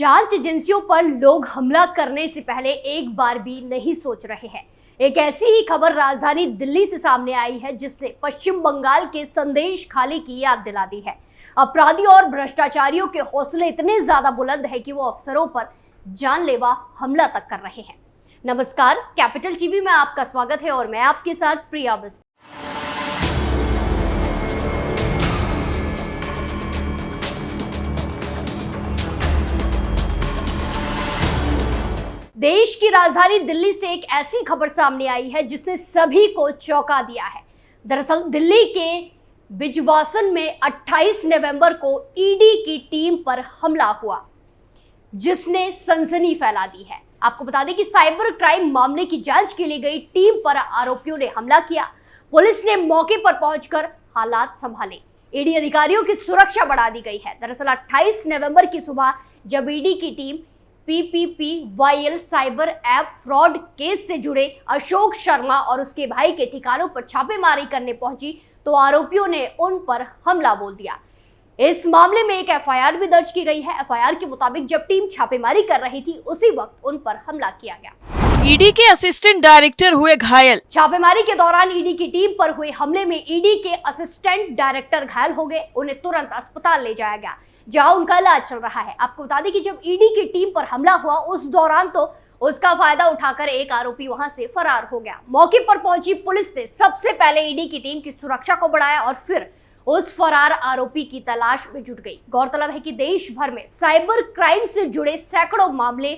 जांच एजेंसियों पर लोग हमला करने से पहले एक बार भी नहीं सोच रहे हैं। एक ऐसी ही खबर राजधानी दिल्ली से सामने आई है जिसने पश्चिम बंगाल के संदेश खाली की याद दिला दी है। अपराधी और भ्रष्टाचारियों के हौसले इतने ज्यादा बुलंद है कि वो अफसरों पर जानलेवा हमला तक कर रहे हैं। नमस्कार, कैपिटल टीवी में आपका स्वागत है और मैं आपके साथ प्रिया बिस्ट। देश की राजधानी दिल्ली से एक ऐसी खबर सामने आई है जिसने सभी को चौंका दिया है। दरअसल दिल्ली के बिजवासन में 28 नवंबर को ईडी की टीम पर हमला हुआ जिसने सनसनी फैला दी है। आपको बता दें कि साइबर क्राइम मामले की जांच के लिए गई टीम पर आरोपियों ने हमला किया। पुलिस ने मौके पर पहुंचकर हालात संभाले। ईडी अधिकारियों की सुरक्षा बढ़ा दी गई है। दरअसल 28 नवंबर की सुबह जब ईडी की team PPPYL cyber app fraud case से जुड़े अशोक शर्मा और उसके भाई के ठिकानों पर छापेमारी करने पहुंची तो आरोपियों ने उन पर हमला बोल दिया। इस मामले में एक FIR भी दर्ज की गई है। FIR के मुताबिक जब टीम छापेमारी कर रही थी उसी वक्त उन पर हमला किया गया। ईडी के असिस्टेंट डायरेक्टर हुए घायल। छापेमारी के दौरान ईडी की टीम पर हुए हमले में ईडी के असिस्टेंट डायरेक्टर घायल हो गए। उन्हें तुरंत अस्पताल ले जाया गया जहां उनका इलाज चल रहा है। आपको बता दें कि जब ईडी की टीम पर हमला हुआ उस दौरान तो उसका फायदा उठाकर एक आरोपी वहां से फरार हो गया। मौके पर पहुंची पुलिस ने सबसे पहले ईडी की टीम की सुरक्षा को बढ़ाया और फिर उस फरार आरोपी की तलाश में जुट गई। गौरतलब है कि देश भर में साइबर क्राइम से जुड़े सैकड़ों मामले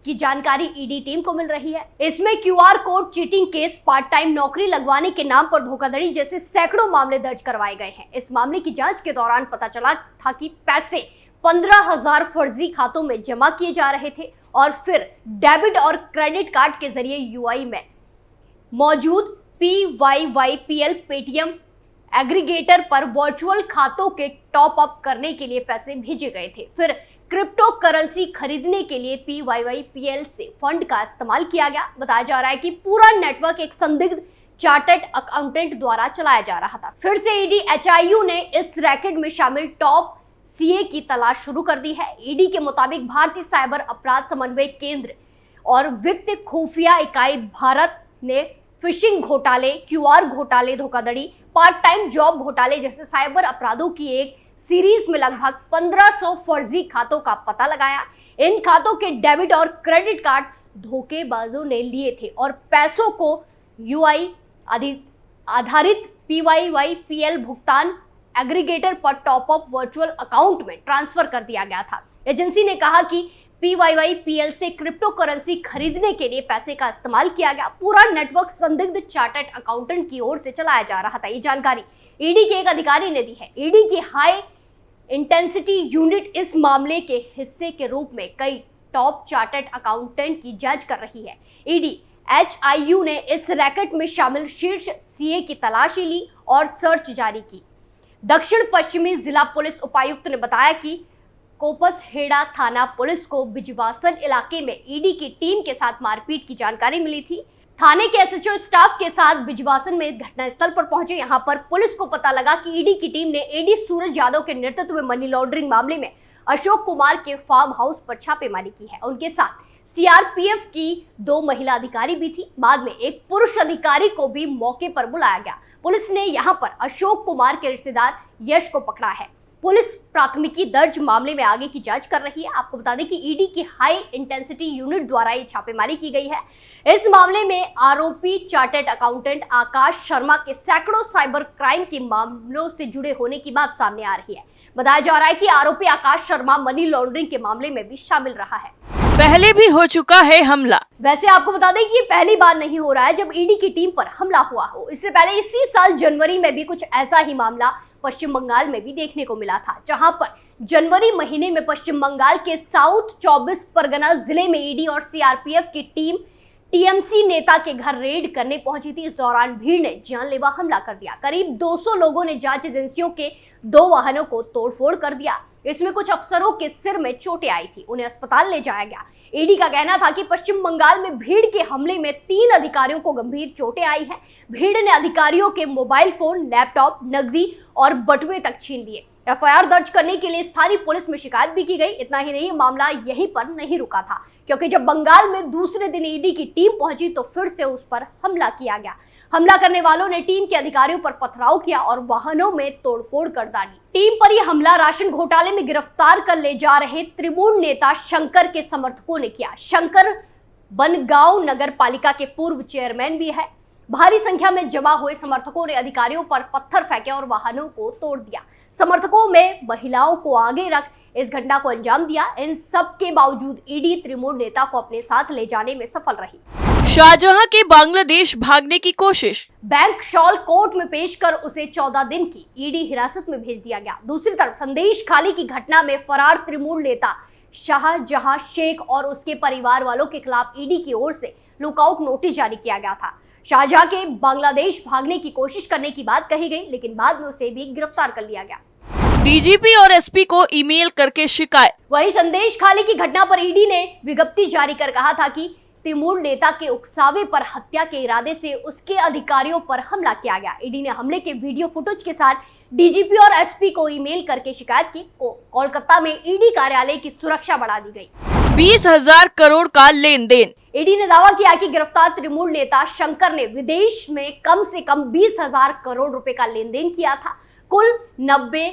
की जानकारी ईडी टीम को मिल रही है। इसमें QR code cheating case, part time नौकरी लगवाने के नाम पर धोखाधड़ी जैसे सैकड़ों मामले दर्ज करवाए गए हैं। इस मामले की जांच के दौरान पता चला था कि पैसे 15,000 फर्जी खातों में जमा किए जा रहे थे और फिर डेबिट और क्रेडिट कार्ड के जरिए UI में मौजूद PYYPL पेटीएम एग्रीगेटर पर वर्चुअल खातों के टॉप अप करने के लिए पैसे भेजे गए थे। फिर क्रिप्टो करेंसी खरीदने के लिए PYYPL से फंड का इस्तेमाल किया गया। बताया जा रहा है कि पूरा नेटवर्क एक संदिग्ध चार्टर्ड अकाउंटेंट द्वारा चलाया जा रहा था। फिर से ईडी HIU ने इस रैकेट में शामिल टॉप CA की तलाश शुरू कर दी है। ईडी के मुताबिक भारतीय साइबर अपराध समन्वय केंद्र और वित्त खुफिया इकाई भारत ने फिशिंग घोटाले, QR घोटाले, धोखाधड़ी, पार्ट टाइम जॉब घोटाले जैसे साइबर अपराधों की एक सीरीज में लगभग 1500 फर्जी खातों का पता लगाया। इन खातों के डेबिट और क्रेडिट कार्ड धोखेबाजों ने लिए थे और पैसों को UI आधारित PYYPL भुगतान एग्रीगेटर पर टॉप अप वर्चुअल अकाउंट में ट्रांसफर कर दिया गया था। एजेंसी ने कहा कि PYYPL से क्रिप्टो करेंसी खरीदने के लिए पैसे का इस्तेमाल किया गया। पूरा नेटवर्क संदिग्ध चार्टर्ड अकाउंटेंट की ओर से चलाया जा रहा था। ये जानकारी ईडी के एक अधिकारी ने दी है। ईडी की हाई इंटेंसिटी यूनिट इस मामले के हिस्से के रूप में कई टॉप चार्टर्ड अकाउंटेंट की जांच कर रही है। ईडी HIU ने इस रैकेट में शामिल शीर्ष CA की तलाशी ली और सर्च जारी की। दक्षिण पश्चिमी जिला पुलिस उपायुक्त ने बताया कि कोपसहेड़ा थाना पुलिस को बिजवासन इलाके में ईडी की टीम के साथ मारपीट की जानकारी मिली थी। थाने के SHO स्टाफ के साथ बिजवासन में घटनास्थल पर पहुंचे। यहां पर पुलिस को पता लगा कि ईडी की टीम ने AD सूरज यादव के नेतृत्व में मनी लॉन्ड्रिंग मामले में अशोक कुमार के फार्म हाउस पर छापेमारी की है। उनके साथ CRPF की 2 महिला अधिकारी भी थी। बाद में एक पुरुष अधिकारी को भी मौके पर बुलाया गया। पुलिस ने यहां पर अशोक कुमार के रिश्तेदार यश को पकड़ा है। पुलिस प्राथमिकी दर्ज मामले में आगे की जांच कर रही है। आपको बता दें कि ईडी की हाई इंटेंसिटी यूनिट द्वारा ये छापेमारी की गई है। इस मामले में आरोपी चार्टर्ड अकाउंटेंट आकाश शर्मा के सैकड़ों साइबर क्राइम के मामलों से जुड़े होने की बात सामने आ रही है। बताया जा रहा है कि आरोपी आकाश शर्मा मनी लॉन्ड्रिंग के मामले में भी शामिल रहा है। पहले भी हो चुका है हमला। वैसे आपको बता दें कि ये पहली बार नहीं हो रहा है जब ईडी की टीम पर हमला हुआ हो। इससे पहले इसी साल जनवरी में भी कुछ ऐसा ही मामला पश्चिम बंगाल में भी देखने को मिला था, जहां पर जनवरी महीने में पश्चिम बंगाल के साउथ 24 परगना जिले में ईडी और CRPF की टीम TMC नेता के घर रेड करने पहुंची थी। इस दौरान भीड़ ने जानलेवा हमला कर दिया। करीब 200 लोगों ने जांच एजेंसियों के 2 वाहनों को तोड़फोड़ कर दिया। इसमें कुछ अफसरों के सिर में चोटें आई थी, उन्हें अस्पताल ले जाया गया। ईडी का कहना था कि पश्चिम बंगाल में भीड़ के हमले में 3 अधिकारियों को गंभीर चोटें आई हैं। भीड़ ने अधिकारियों के मोबाइल फोन, लैपटॉप, नकदी और बटुए तक छीन लिए। एफआईआर दर्ज करने के लिए स्थानीय पुलिस में शिकायत भी की गई। इतना ही नहीं, मामला यहीं पर नहीं रुका था, क्योंकि जब बंगाल में दूसरे दिन ईडी की टीम पहुंची तो फिर से उस पर हमला किया गया। हमला करने वालों ने टीम के अधिकारियों पर पथराव किया और वाहनों में तोड़फोड़ कर डाली। टीम पर यह हमला राशन घोटाले में गिरफ्तार कर ले जा रहे तृणमूल नेता शंकर के समर्थकों ने किया। शंकर बनगांव नगर पालिका के पूर्व चेयरमैन भी है। भारी संख्या में जमा हुए समर्थकों ने अधिकारियों पर पत्थर फेंके और वाहनों को तोड़ दिया। समर्थकों में महिलाओं को आगे रख इस घटना को अंजाम दिया। इन सब के बावजूद ईडी तृणमूल नेता को अपने साथ ले जाने में सफल रही। शाहजहां के बांग्लादेश भागने की कोशिश। बैंक शॉल कोर्ट में पेश कर उसे 14 दिन की ईडी हिरासत में भेज दिया गया। दूसरी तरफ संदेश खाली की घटना में फरार तृणमूल नेता शाहजहां शेख और उसके परिवार वालों के खिलाफ ईडी की ओर से लुकआउट नोटिस जारी किया गया था। शाहजहां के बांग्लादेश भागने की कोशिश करने की बात कही गई, लेकिन बाद में उसे भी गिरफ्तार कर लिया गया। डीजीपी और एसपी को ईमेल करके शिकायत। वहीं संदेश खाली की घटना पर ईडी ने विज्ञप्ति जारी कर कहा था कि तृणमूल नेता के उकसावे पर हत्या के इरादे से उसके अधिकारियों पर हमला किया गया। ईडी ने हमले के वीडियो फुटेज के साथ डीजीपी और एसपी को ईमेल करके शिकायत की। कोलकाता में ईडी कार्यालय की सुरक्षा बढ़ा दी गई। 20,000 करोड़ का लेन देन। ईडी ने दावा किया कि गिरफ्तार तृणमूल नेता शंकर ने विदेश में कम से कम 20,000 करोड़ रुपए का लेन देन किया था। कुल 90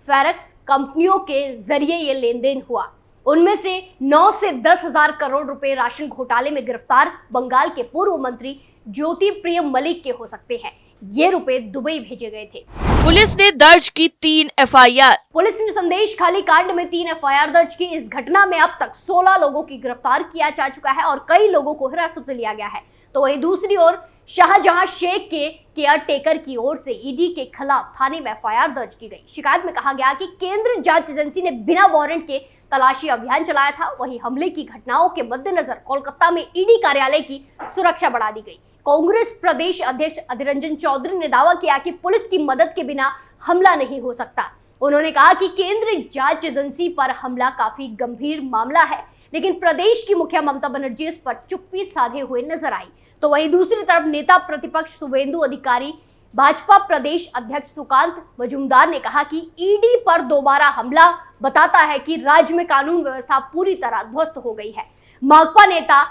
फॉरेक्स कंपनियों के जरिए ये लेन देन हुआ। उनमें से 9 से 10,000 करोड़ रुपए राशन घोटाले में गिरफ्तार बंगाल के पूर्व मंत्री ज्योतिप्रिय मलिक के हो सकते हैं। ये रुपए दुबई भेजे गए थे। पुलिस ने दर्ज की 3 एफआईआर। पुलिस ने संदेश खाली कांड में 3 एफआईआर दर्ज की। इस घटना में अब तक 16 लोगों की गिरफ्तार किया जा चुका है और कई लोगों को हिरासत में लिया गया है। तो वहीं दूसरी ओर शाहजहां शेख के केयर टेकर की ओर से ईडी के खिलाफ थाने में एफआईआर दर्ज की गई। शिकायत में कहा गया कि केंद्रीय जांच एजेंसी ने बिना वारंट के तलाशी अभियान चलाया था। वहीं हमले की घटनाओं के मद्देनजर कोलकाता में ईडी कार्यालय की सुरक्षा बढ़ा दी गई। कांग्रेस प्रदेश अध्यक्ष अधीर रंजन चौधरी ने दावा किया कि पुलिस की मदद के बिना हमला नहीं हो सकता। उन्होंने कहा कि केंद्रीय जांच एजेंसी पर हमला काफी गंभीर मामला है, लेकिन प्रदेश की मुखिया ममता बनर्जी इस पर चुप्पी साधे हुए नजर आई। तो वहीं दूसरी तरफ नेता प्रतिपक्ष शुभेंदु अधिकारी, भाजपा प्रदेश अध्यक्ष सुकांत मजूमदार ने कहा कि ईडी पर दोबारा हमला बताता है कि राज्य में कानून व्यवस्था पूरी तरह ध्वस्त हो गई है। माकपा नेता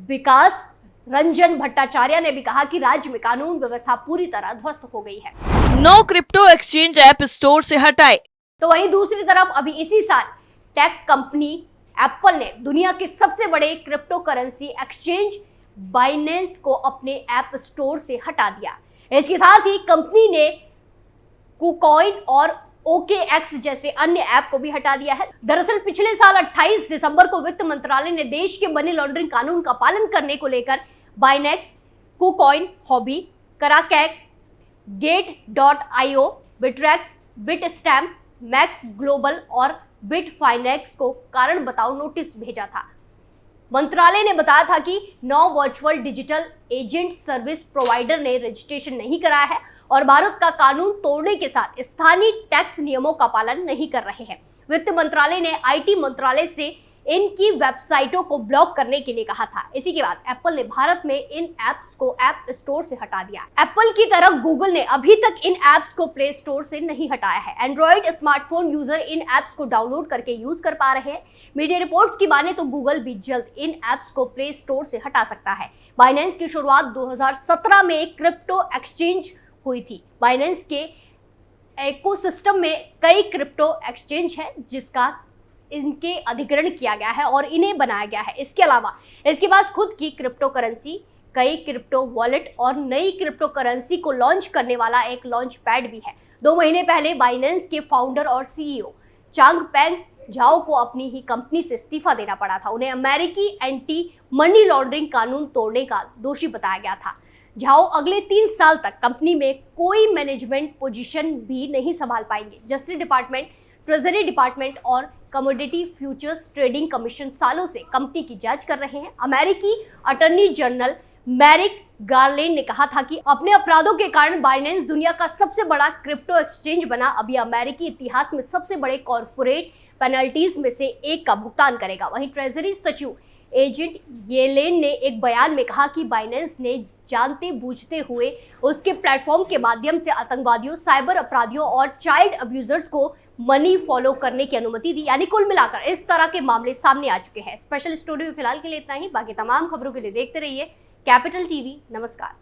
विकास रंजन भट्टाचार्य ने भी कहा कि राज्य में कानून व्यवस्था पूरी तरह ध्वस्त हो गई है। 9 क्रिप्टो एक्सचेंज ऐप स्टोर से हटाए। तो वहीं दूसरी तरफ अभी इसी साल टेक कंपनी एप्पल ने दुनिया के सबसे बड़े क्रिप्टो करेंसी एक्सचेंज बाइनेंस को अपने ऐप स्टोर से हटा दिया। इसके साथ ही कंपनी ने कुकॉइन और OKX जैसे अन्य ऐप को भी हटा दिया है। दरअसल पिछले साल 28 दिसंबर को वित्त मंत्रालय ने देश के मनी लॉन्ड्रिंग कानून का पालन करने को लेकर Binance, KuCoin, Huobi, Kraken, Gate io, Bittrex, Bitstamp, Max Global और बिटफाइनेक्स को कारण बताओ नोटिस भेजा था। मंत्रालय ने बताया था कि 9 virtual digital agent service provider ने रजिस्ट्रेशन नहीं कराया है और भारत का कानून तोड़ने के साथ स्थानीय टैक्स नियमों का पालन नहीं कर रहे हैं। वित्त मंत्रालय ने आईटी मंत्रालय से इनकी वेबसाइटों को ब्लॉक करने के लिए कहा था। इसी के बाद एप्पल ने भारत में इन एप्स को ऐप स्टोर से हटा दिया। एप्पल की तरह गूगल ने अभी तक इन एप्स को प्ले स्टोर से नहीं हटाया है। एंड्रॉइड स्मार्टफोन यूजर इन एप्स को डाउनलोड करके यूज कर पा रहे हैं। मीडिया रिपोर्ट्स की माने तो गूगल भी जल्द इन एप्स को प्ले स्टोर से हटा सकता है। बाइनेंस की शुरुआत 2017 में एक क्रिप्टो एक्सचेंज हुई थी। बाइनेंस के इकोसिस्टम में कई क्रिप्टो एक्सचेंज है जिसका इनके अधिग्रहण किया गया है और इन्हें बनाया गया है। इसके अलावा इसके पास खुद की क्रिप्टो करेंसी, कई क्रिप्टो वॉलेट और नई क्रिप्टो करेंसी को लॉन्च करने वाला एक लॉन्च पैड भी है। 2 महीने पहले बाइनेंस के फाउंडर और सीईओ चांगपेंग झाओ को अपनी ही कंपनी से इस्तीफा देना पड़ा था। उन्हें अमेरिकी एंटी मनी लॉन्ड्रिंग कानून तोड़ने का दोषी बताया गया था। झाओ अगले 3 साल तक कंपनी में कोई मैनेजमेंट पोजीशन भी नहीं संभाल पाएंगे। जस्टिस डिपार्टमेंट, ट्रेजरी डिपार्टमेंट और कमोडिटी फ्यूचर्स ट्रेडिंग कमीशन सालों से कंपनी की जांच कर रहे हैं। अमेरिकी अटॉर्नी जनरल मैरिक गारलैंड ने कहा था कि अपने अपराधों के कारण बाइनेंस दुनिया का सबसे बड़ा क्रिप्टो एक्सचेंज बना। अभी अमेरिकी इतिहास में सबसे बड़े कॉर्पोरेट पेनल्टीज में से एक का भुगतान करेगा। वहीं ट्रेजरी सचिव एजेंट येलेन ने एक बयान में कहा कि बाइनेंस ने जानते बूझते हुए उसके प्लेटफॉर्म के माध्यम से आतंकवादियों, साइबर अपराधियों और चाइल्ड अब्यूजर्स को मनी फॉलो करने की अनुमति दी। यानी कुल मिलाकर इस तरह के मामले सामने आ चुके हैं। स्पेशल स्टोरी में फिलहाल के लिए इतना ही। बाकी तमाम खबरों के लिए देखते रहिए कैपिटल टीवी। नमस्कार।